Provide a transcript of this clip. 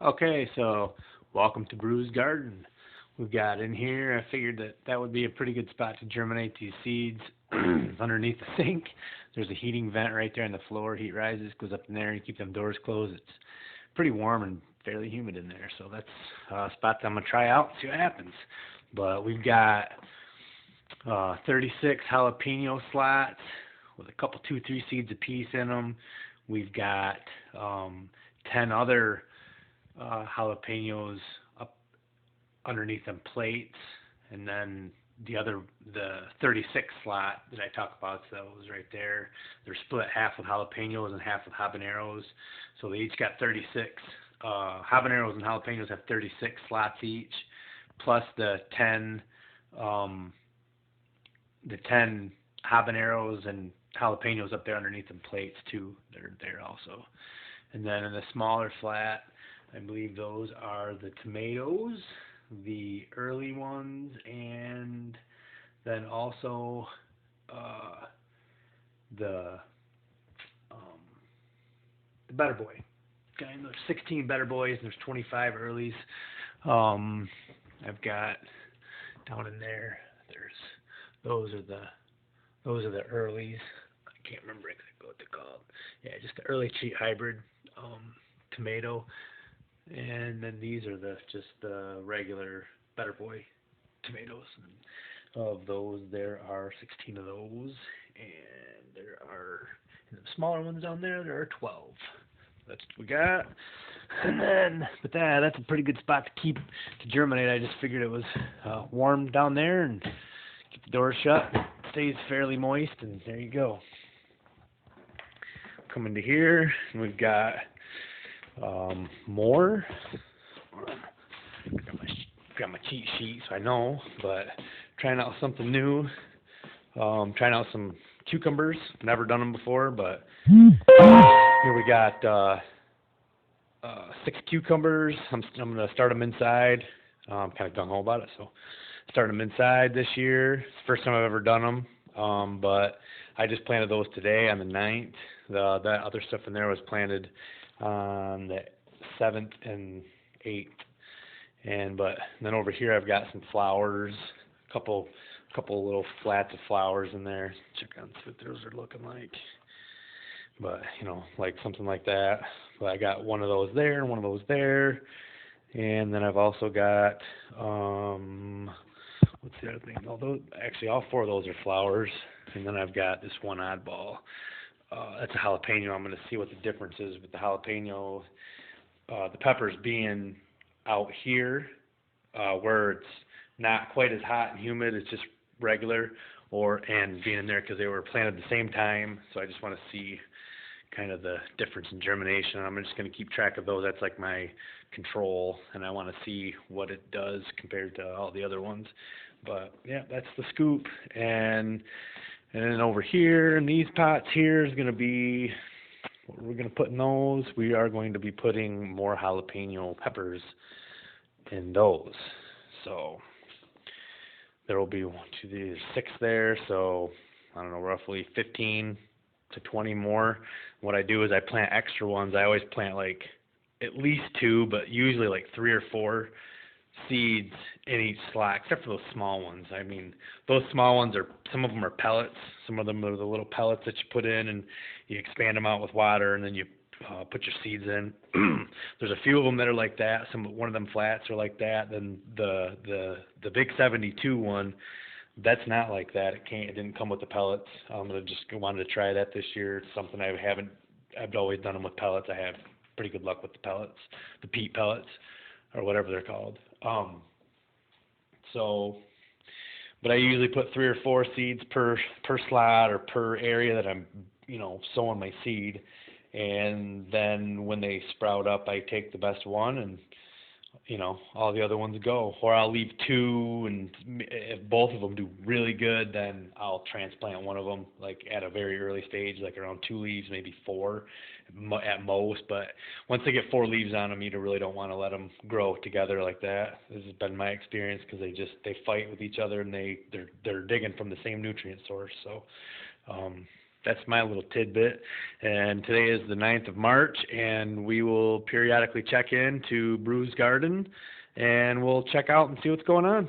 Okay, so welcome to Brew's Garden. We've got in here, I figured that would be a pretty good spot to germinate these seeds underneath the sink. There's a heating vent right there on the floor. Heat rises, goes up in there, and keep them doors closed. It's pretty warm and fairly humid in there, so that's a spot that I'm going to try out and see what happens. But we've got 36 jalapeno slots with a couple, two, three seeds apiece in them. We've got 10 other jalapenos up underneath them plates, and then the 36 slot that I talk about, so it was right there. They're split half with jalapenos and half with habaneros, so they each got 36. Habaneros and jalapenos have 36 slots each, plus um, the 10 habaneros and jalapenos up there underneath them plates too. They're there also. And then in the smaller flat, I believe those are the tomatoes, the early ones, and then also uh, the um, the Better Boy. Okay, and there's 16 Better Boys and there's 25 earlies. Um, I've got down in there. There's those are the earlies. I can't remember exactly what they're called. Yeah, just the early cheat hybrid tomato. And then these are just the regular Better Boy tomatoes. And of those, there are 16 of those, and there are in the smaller ones down there. There are 12. That's what we got. And then, but that's a pretty good spot to germinate. I just figured it was warm down there, and keep the door shut. It stays fairly moist, and there you go. Come into here, and we've got more. Got my cheat sheet, so I know, but trying out something new. Trying out some cucumbers. Never done them before, but here we got 6 cucumbers. I'm gonna start them inside. I'm kind of gung ho about it, so start them inside this year. It's the first time I've ever done them, but I just planted those today on the 9th. That other stuff in there was planted on the 7th and 8th. But then over here I've got some flowers, a couple little flats of flowers in there. Check on see what those are looking like. But like something like that. But I got one of those there and one of those there. And then I've also got what's the other thing? Actually all 4 of those are flowers. And then I've got this one oddball. That's a jalapeno. I'm going to see what the difference is with the jalapeno. The peppers being out here where it's not quite as hot and humid, it's just regular, and being in there because they were planted at the same time. So I just want to see kind of the difference in germination. I'm just going to keep track of those. That's like my control, and I want to see what it does compared to all the other ones. But yeah, that's the scoop. And then over here in these pots here is going to be what we're going to put in those. We are going to be putting more jalapeno peppers in those. So there will be 1, 2, 3, 6 there. So I don't know, roughly 15 to 20 more. What I do is I plant extra ones. I always plant like at least 2, but usually like 3 or 4 seeds in each slot, except for those small ones. I mean, those small ones some of them are pellets. Some of them are the little pellets that you put in, and you expand them out with water, and then you put your seeds in. There's a few of them that are like that. One of them flats are like that. Then the big 72 one, that's not like that. It didn't come with the pellets. Wanted to try that this year. It's something I've always done them with pellets. I have pretty good luck with the pellets, the peat pellets, or whatever they're called. But I usually put 3 or 4 seeds per slot or per area that I'm, sowing my seed. And then when they sprout up, I take the best one, and all the other ones go. Or I'll leave 2, and if both of them do really good, then I'll transplant one of them, like at a very early stage, like around 2 leaves, maybe 4 at most. But once they get 4 leaves on them, you really don't want to let them grow together like that. This has been my experience, because they fight with each other, and they're digging from the same nutrient source. So that's my little tidbit. And today is the 9th of March, and we will periodically check in to Brew's garden, and we'll check out and see what's going on.